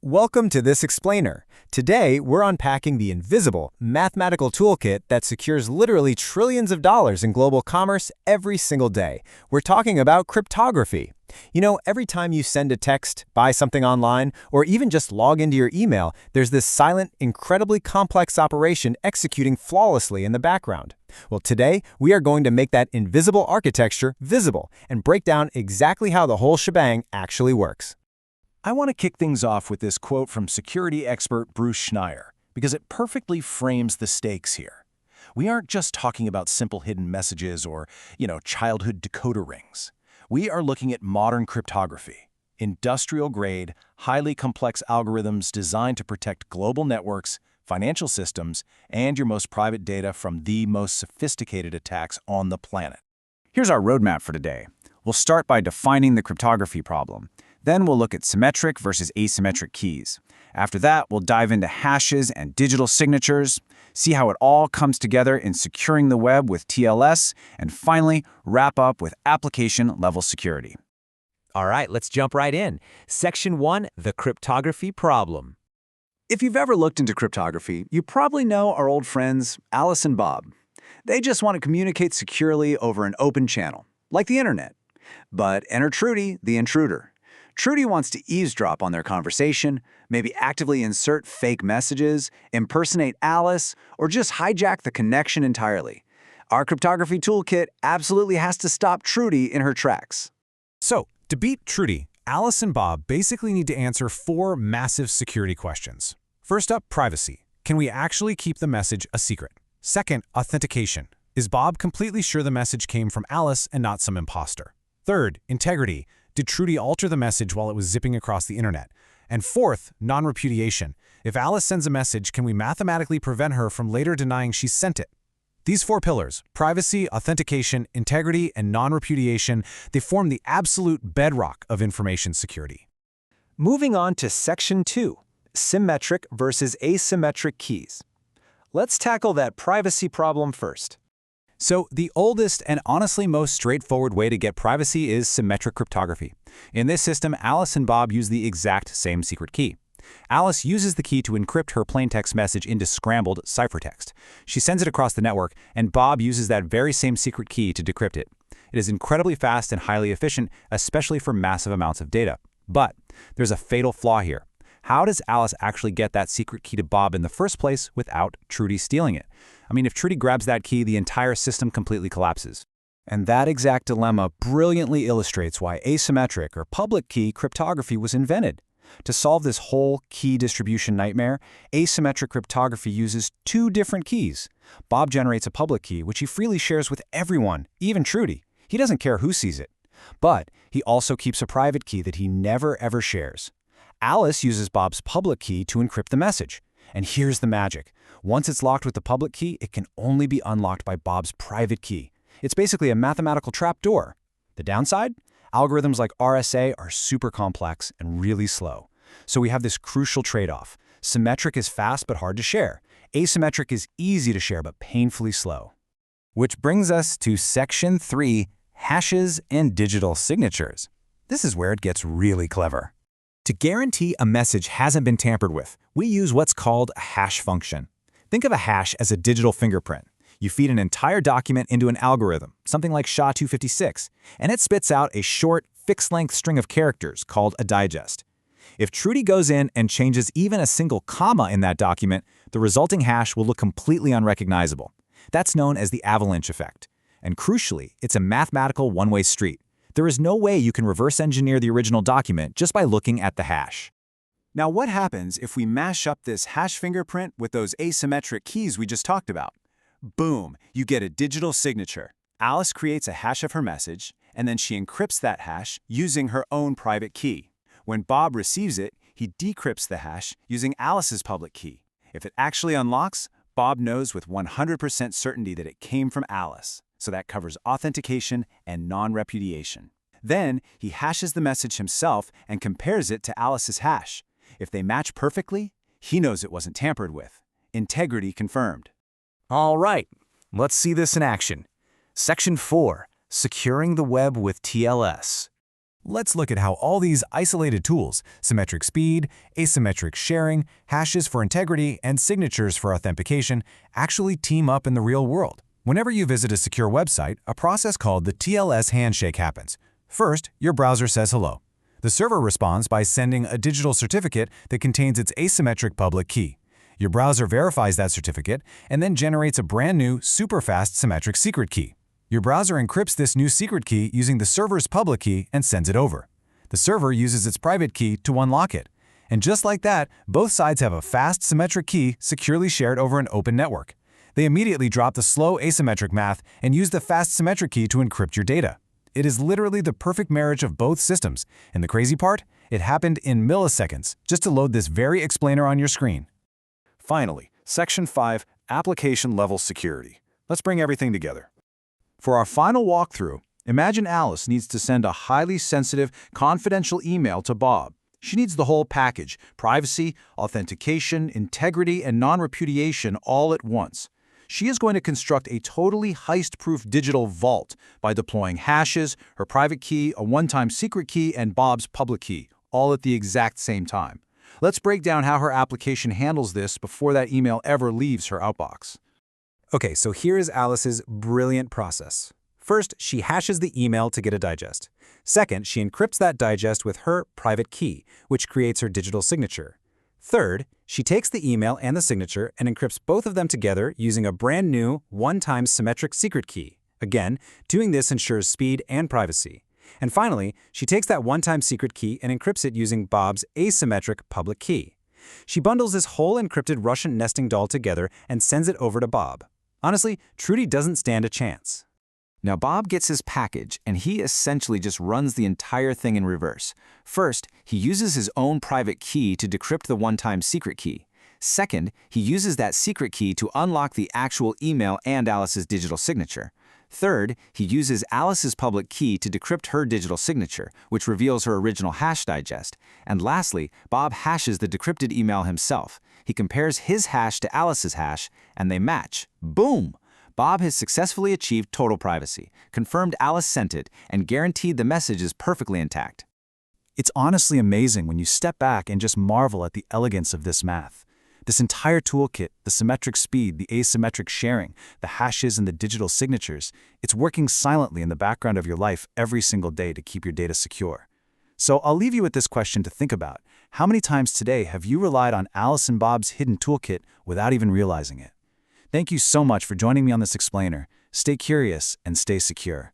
Welcome to this explainer. Today, we're unpacking the invisible mathematical toolkit that secures literally trillions of dollars in global commerce every single day. We're talking about cryptography. You know, every time you send a text, buy something online, or even just log into your email, there's this silent, incredibly complex operation executing flawlessly in the background. Well, today, we are going to make that invisible architecture visible and break down exactly how the whole shebang actually works. I want to kick things off with this quote from security expert Bruce Schneier, because it perfectly frames the stakes here. We aren't just talking about simple hidden messages or, childhood decoder rings. We are looking at modern cryptography, industrial-grade, highly complex algorithms designed to protect global networks, financial systems, and your most private data from the most sophisticated attacks on the planet. Here's our roadmap for today. We'll start by defining the cryptography problem. Then we'll look at symmetric versus asymmetric keys. After that, we'll dive into hashes and digital signatures, see how it all comes together in securing the web with TLS, and finally, wrap up with application-level security. All right, let's jump right in. Section 1, the cryptography problem. If you've ever looked into cryptography, you probably know our old friends Alice and Bob. They just want to communicate securely over an open channel, like the internet. But enter Trudy, the intruder. Trudy wants to eavesdrop on their conversation, maybe actively insert fake messages, impersonate Alice, or just hijack the connection entirely. Our cryptography toolkit absolutely has to stop Trudy in her tracks. So, to beat Trudy, Alice and Bob basically need to answer 4 massive security questions. First up, privacy. Can we actually keep the message a secret? Second, authentication. Is Bob completely sure the message came from Alice and not some imposter? Third, integrity. Did Trudy alter the message while it was zipping across the internet? And fourth, non-repudiation. If Alice sends a message, can we mathematically prevent her from later denying she sent it? These 4 pillars, privacy, authentication, integrity, and non-repudiation, they form the absolute bedrock of information security. Moving on to Section 2, symmetric versus asymmetric keys. Let's tackle that privacy problem first. So, the oldest and honestly most straightforward way to get privacy is symmetric cryptography. In this system, Alice and Bob use the exact same secret key. Alice uses the key to encrypt her plaintext message into scrambled ciphertext. She sends it across the network, and Bob uses that very same secret key to decrypt it. It is incredibly fast and highly efficient, especially for massive amounts of data. But there's a fatal flaw here. How does Alice actually get that secret key to Bob in the first place without Trudy stealing it? I mean, if Trudy grabs that key, the entire system completely collapses. And that exact dilemma brilliantly illustrates why asymmetric or public key cryptography was invented. To solve this whole key distribution nightmare, asymmetric cryptography uses 2 different keys. Bob generates a public key, which he freely shares with everyone, even Trudy. He doesn't care who sees it. But he also keeps a private key that he never ever shares. Alice uses Bob's public key to encrypt the message. And here's the magic. Once it's locked with the public key, it can only be unlocked by Bob's private key. It's basically a mathematical trapdoor. The downside? Algorithms like RSA are super complex and really slow. So we have this crucial trade-off. Symmetric is fast but hard to share. Asymmetric is easy to share but painfully slow. Which brings us to Section 3, hashes and digital signatures. This is where it gets really clever. To guarantee a message hasn't been tampered with, we use what's called a hash function. Think of a hash as a digital fingerprint. You feed an entire document into an algorithm, something like SHA-256, and it spits out a short, fixed-length string of characters called a digest. If Trudy goes in and changes even a single comma in that document, the resulting hash will look completely unrecognizable. That's known as the avalanche effect. And crucially, it's a mathematical one-way street. There is no way you can reverse engineer the original document just by looking at the hash. Now, what happens if we mash up this hash fingerprint with those asymmetric keys we just talked about? Boom, you get a digital signature. Alice creates a hash of her message, and then she encrypts that hash using her own private key. When Bob receives it, he decrypts the hash using Alice's public key. If it actually unlocks, Bob knows with 100% certainty that it came from Alice. So that covers authentication and non-repudiation. Then, he hashes the message himself and compares it to Alice's hash. If they match perfectly, he knows it wasn't tampered with. Integrity confirmed. All right, let's see this in action. Section 4, securing the web with TLS. Let's look at how all these isolated tools, symmetric speed, asymmetric sharing, hashes for integrity, and signatures for authentication, actually team up in the real world. Whenever you visit a secure website, a process called the TLS handshake happens. First, your browser says hello. The server responds by sending a digital certificate that contains its asymmetric public key. Your browser verifies that certificate and then generates a brand new, super-fast symmetric secret key. Your browser encrypts this new secret key using the server's public key and sends it over. The server uses its private key to unlock it. And just like that, both sides have a fast, symmetric key securely shared over an open network. They immediately drop the slow asymmetric math and use the fast symmetric key to encrypt your data. It is literally the perfect marriage of both systems. And the crazy part? It happened in milliseconds, just to load this very explainer on your screen. Finally, Section 5, Application Level Security. Let's bring everything together. For our final walkthrough, imagine Alice needs to send a highly sensitive, confidential email to Bob. She needs the whole package: privacy, authentication, integrity, and non-repudiation all at once. She is going to construct a totally heist-proof digital vault by deploying hashes, her private key, a one-time secret key, and Bob's public key, all at the exact same time. Let's break down how her application handles this before that email ever leaves her outbox. Okay, so here is Alice's brilliant process. First, she hashes the email to get a digest. Second, she encrypts that digest with her private key, which creates her digital signature. Third, she takes the email and the signature and encrypts both of them together using a brand new, one-time symmetric secret key. Again, doing this ensures speed and privacy. And finally, she takes that one-time secret key and encrypts it using Bob's asymmetric public key. She bundles this whole encrypted Russian nesting doll together and sends it over to Bob. Honestly, Trudy doesn't stand a chance. Now Bob gets his package, and he essentially just runs the entire thing in reverse. First, he uses his own private key to decrypt the one-time secret key. Second, he uses that secret key to unlock the actual email and Alice's digital signature. Third, he uses Alice's public key to decrypt her digital signature, which reveals her original hash digest. And lastly, Bob hashes the decrypted email himself. He compares his hash to Alice's hash, and they match. Boom! Bob has successfully achieved total privacy, confirmed Alice sent it, and guaranteed the message is perfectly intact. It's honestly amazing when you step back and just marvel at the elegance of this math. This entire toolkit, the symmetric speed, the asymmetric sharing, the hashes and the digital signatures, it's working silently in the background of your life every single day to keep your data secure. So I'll leave you with this question to think about. How many times today have you relied on Alice and Bob's hidden toolkit without even realizing it? Thank you so much for joining me on this explainer. Stay curious and stay secure.